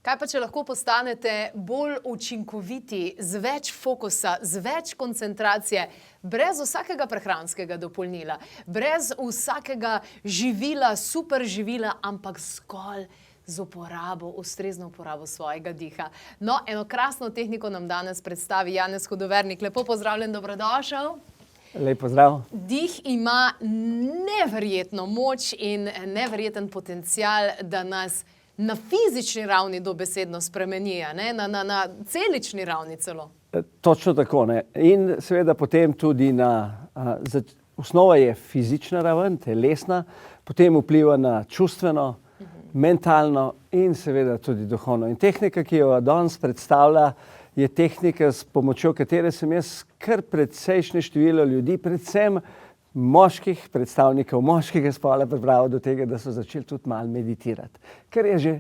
Kaj pa, če lahko postanete bolj učinkoviti, z več fokusa, z več koncentracije, brez vsakega prehranskega dopolnila, brez vsakega živila, super živila, ampak zgolj z uporabo, ustrezno uporabo svojega diha. No, eno krasno tehniko nam danes predstavi Janez Hudovernik. Lepo pozdravljen, dobrodošel. Lep pozdrav. Dih ima neverjetno moč in neverjeten potencial, da nas na fizični ravni dobesedno spremeni, na celični ravni celo. Točno tako, ne. In seveda potem tudi osnova je fizična raven, telesna, potem vpliva na čustveno, mentalno in seveda tudi duhovno. In tehnika, ki jo danes predstavlja, je tehnika, s pomočjo katere sem jaz kar precejšnje število ljudi, predvsem moških, predstavnikov moškega spola pripravil do tega, da so začeli tudi malo meditirati. Ker je že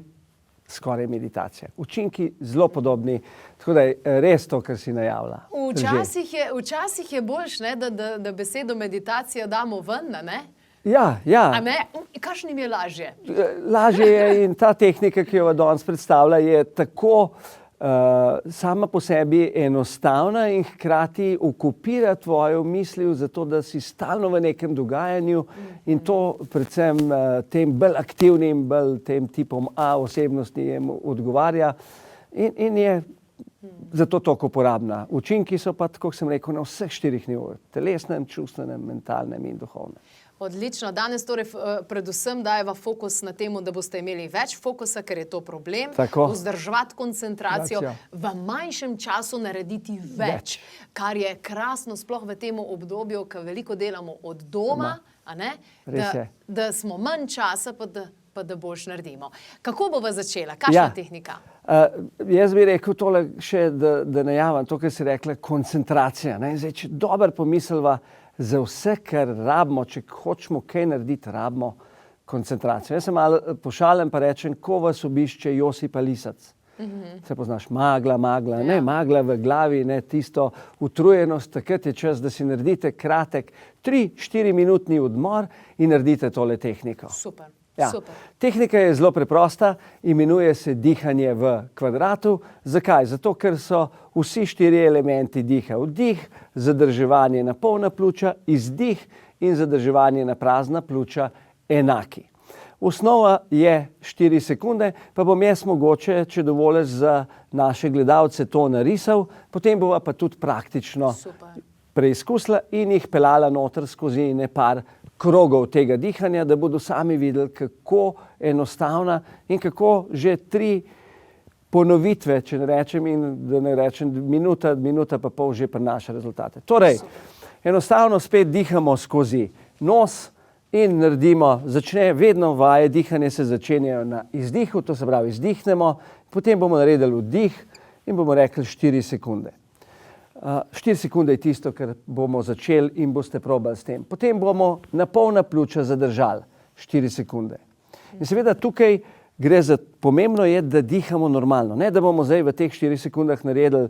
skoraj meditacija. Učinki zelo podobni, tako da je res to, kar si najavila. Včasih je boljše, da besedo meditacija damo ven, ne? Ja. A ne? Kakšnim je lažje? Lažje je in ta tehnika, ki jo danes predstavlja, je tako sama po sebi enostavna in hkrati okupira tvojo misli, zato da si stalno v nekem dogajanju in to predvsem tem bolj aktivnim, bolj tem tipom A osebnosti odgovarja in je zato toliko uporabna. Učinki so pa, tako sem rekel, na vseh 4 nivojih, telesnem, čustvenem, mentalnem in duhovnem. Odlično. Danes torej predvsem dajeva fokus na temu, da boste imeli več fokusa, ker je to problem. Vzdrževati koncentracijo, v manjšem času narediti več. Kar je krasno sploh v tem obdobju, ko veliko delamo od doma, da smo manj časa, pa da boljš naredimo. Kako bova začela? Kakšna tehnika? Jaz bi rekel tole še, da najavim to, kar si rekla, koncentracija. Zdaj, če dobro pomislva, za vse, kar rabimo, če hočemo kaj narediti, rabimo koncentracijo. Jaz se malo pošalim pa rečem, ko vas obišče Josipa Lisac. Se poznaš, magla, ne, magla v glavi, ne, tisto utrujenost, takrat je čas, da si naredite kratek 3-4 minutni odmor in naredite tole tehniko. Super. Tehnika je zelo preprosta, imenuje se dihanje v kvadratu. Zakaj? Zato, ker so vsi 4 elementi diha. Vdih, zadrževanje na polna pljuča, izdih in zadrževanje na prazna pljuča enaki. Osnova je 4 sekunde, pa bom jaz mogoče, če dovoliš, za naše gledalce to narisal, potem bova pa tudi praktično preizkusila in jih pelala noter skozi par krogov tega dihanja, da bodo sami videli, kako enostavna in kako že 3 ponovitve, če ne rečem, in da ne rečem minuta pa pol že prinaša rezultate. Torej, enostavno spet dihamo skozi nos in naredimo, vedno vaje dihanje se začenjajo na izdihu, to se pravi izdihnemo, potem bomo naredili vdih in bomo rekli 4 sekunde. 4 sekunde je tisto, kar bomo začeli in boste probali s tem. Potem bomo na polna pljuča zadržali 4 sekunde. In seveda tukaj gre za, pomembno je, da dihamo normalno. Ne, da bomo zdaj v teh 4 sekundah naredili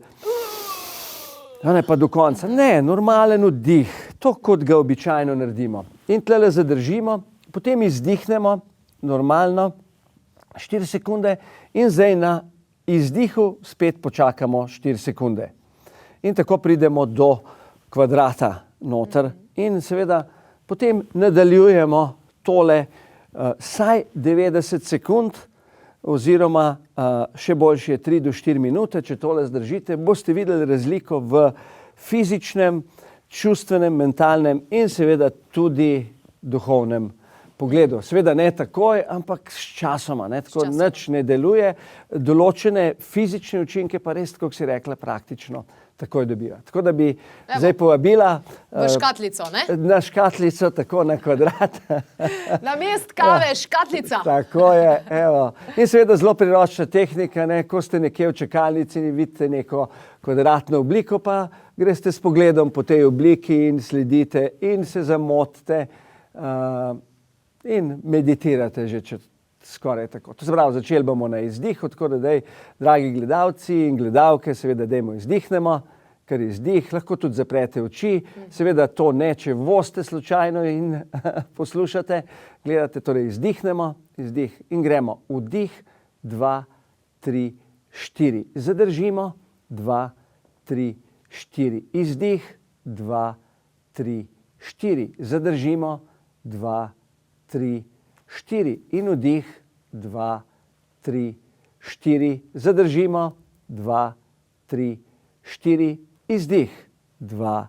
pa do konca. Ne, normalen vdih, to kot ga običajno naredimo. In tlele zadržimo, potem izdihnemo normalno 4 sekunde in zdaj na izdihu spet počakamo 4 sekunde. In tako pridemo do kvadrata noter in seveda potem nadaljujemo tole saj 90 sekund oziroma še boljše 3 do 4 minute, če tole zdržite, boste videli razliko v fizičnem, čustvenem, mentalnem in seveda tudi duhovnem pogledu. Seveda ne takoj, ampak s časoma, tako nič ne deluje, določene fizične učinke pa res, kako si rekla, praktično takoj dobiva. Tako da bi zdaj povabila v škatlico, ne? Na škatlico, tako na kvadrat. Na mest kave, škatlica. Tako je, evo. In seveda zelo priročna tehnika, ko ste nekje v čakalnici in vidite neko kvadratno obliko, pa greste s pogledom po tej obliki in sledite in se zamotite in meditirate že skoraj tako. To se pravi, začeli bomo na izdihu, tako da daj, dragi gledalci in gledalke, seveda dajmo izdihnemo, ker izdih, lahko tudi zaprete oči, seveda to ne, če boste slučajno in poslušate, gledate, torej izdihnemo, izdih in gremo, vdih, 2, 3, 4. Zadržimo, 2, 3, 4. Izdih, 2, 3, 4. Zadržimo, 2, 3, 4. In vdih, 2, 3, 4. Zadržimo, 2, 3, 4. Izdih, 2,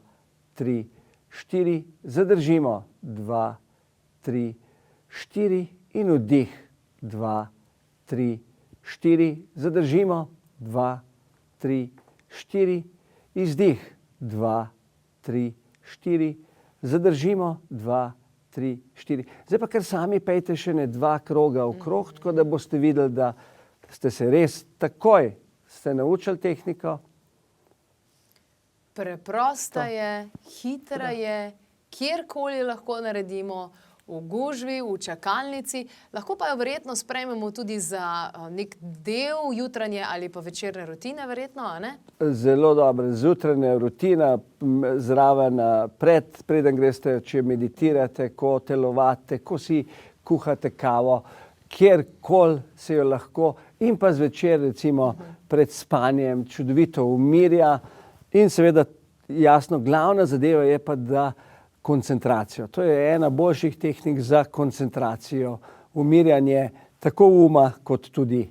3, 4. Zadržimo, 2, 3, 4. In vdih, 2, 3, 4. Zadržimo, 2, 3, 4. Izdih, 2, 3, 4. Zadržimo, 2, 3, 4. Zdaj pa kar sami pejte še ne 2 kroga okrog, tako da boste videli, da ste se res takoj naučili tehniko. Preprosta je, hitra je, kjerkoli lahko naredimo, v gužvi, v čakalnici, lahko pa jo verjetno sprejmemo tudi za nek del jutranje ali pa večerne rutine, verjetno, a ne? Zelo dobro, zjutranja rutina, zraven preden greste, če meditirate, ko telovate, ko si kuhate kavo, kjerkoli se jo lahko, in pa zvečer, recimo pred spanjem, čudovito umirja. In seveda, jasno, glavna zadeva je pa, da koncentracijo. To je ena boljših tehnik za koncentracijo, umirjanje tako uma kot tudi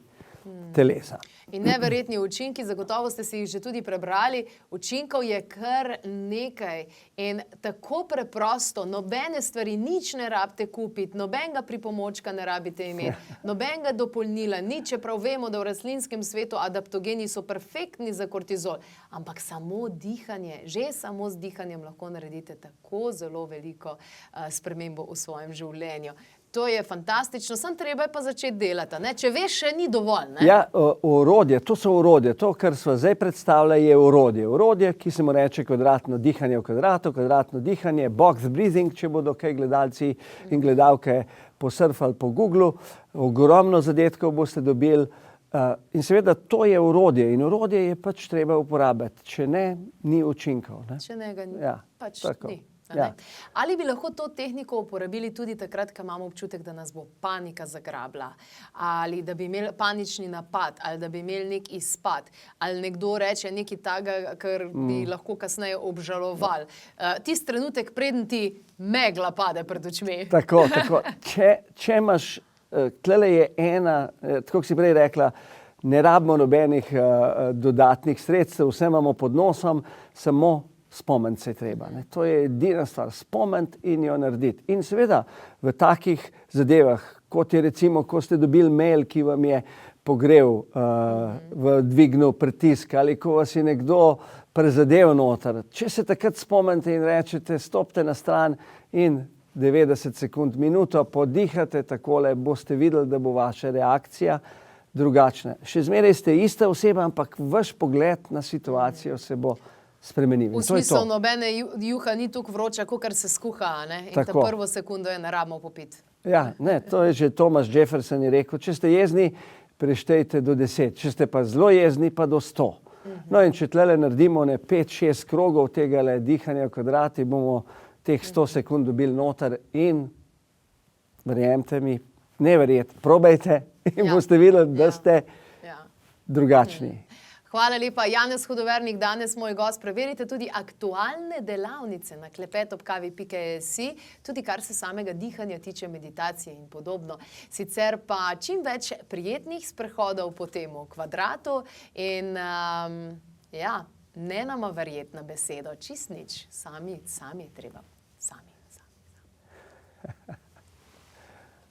telesa. In neverjetni učinki, zagotovo ste si jih že tudi prebrali, učinkov je kar nekaj in tako preprosto, nobene stvari, nič ne rabite kupiti, nobenega pripomočka ne rabite imeti, nobenega dopolnila, nič, čeprav vemo, da v rastlinskem svetu adaptogeni so perfektni za kortizol, ampak samo dihanje, že samo z dihanjem lahko naredite tako zelo veliko spremembo v svojem življenju. To je fantastično, samo treba je pa začeti delati, ne? Če veš, še ni dovolj, ne? Ja, orodje, to so orodje, to, kar sva zdaj predstavlja, je orodje. Orodje, ki se mu reče kvadratno dihanje v kvadratu, kvadratno dihanje, box breathing, če bodo kaj gledalci in gledalke posurfali po Googlu, ogromno zadetkov boste dobili. In seveda to je orodje in orodje je pač treba uporabiti, če ne, ni učinkov, ne? Če ne ga ni, pač ni. Ja. Ali bi lahko to tehniko uporabili tudi takrat, ko imamo občutek, da nas bo panika zagrabila, ali da bi imeli panični napad, ali da bi imeli nek izpad, ali nekdo reče nekaj takega, kar bi lahko kasneje obžaloval. Tisti trenutek, preden ti megla pade pred očmi. Tako. Če imaš, tlele je ena, tako kot si prej rekla, ne rabimo nobenih dodatnih sredstev, vse imamo pod nosom, samo spomniti se je treba. Ne? To je edina stvar, spomniti in jo narediti. In seveda v takih zadevah, kot je recimo, ko ste dobili mail, ki vam je pogrel, dvignil pritisk, ali ko vas je nekdo prizadel noter. Če se takrat spomnite in rečete, stopite na stran in 90 sekund, minuto podihate takole, boste videli, da bo vaša reakcija drugačna. Še zmeraj ste ista oseba, ampak vaš pogled na situacijo se bo spremenil. V smislu nobene juha ni toliko vroča, kakor se skuha, ne? In ta prvo sekundo je ne rabimo popiti. Ja, ne, to je že Thomas Jefferson je rekel, če ste jezni, preštejte do 10, če ste pa zelo jezni, pa do 100. No in če tlele naredimo 5-6 krogov tega dihanja v kvadrati, bomo teh 100 sekund dobili noter in verjemite mi, ne verjeti, probajte in boste videli, da ste drugačni. Hvala lepa, Janez Hudovernik, danes moj gost. Preverite tudi aktualne delavnice na klepetobkavi.si, tudi kar se samega dihanja tiče, meditacije in podobno. Sicer pa čim več prijetnih sprehodov po temu kvadratu in ne nama verjeti na besedo, čist nič, sami je treba, sami.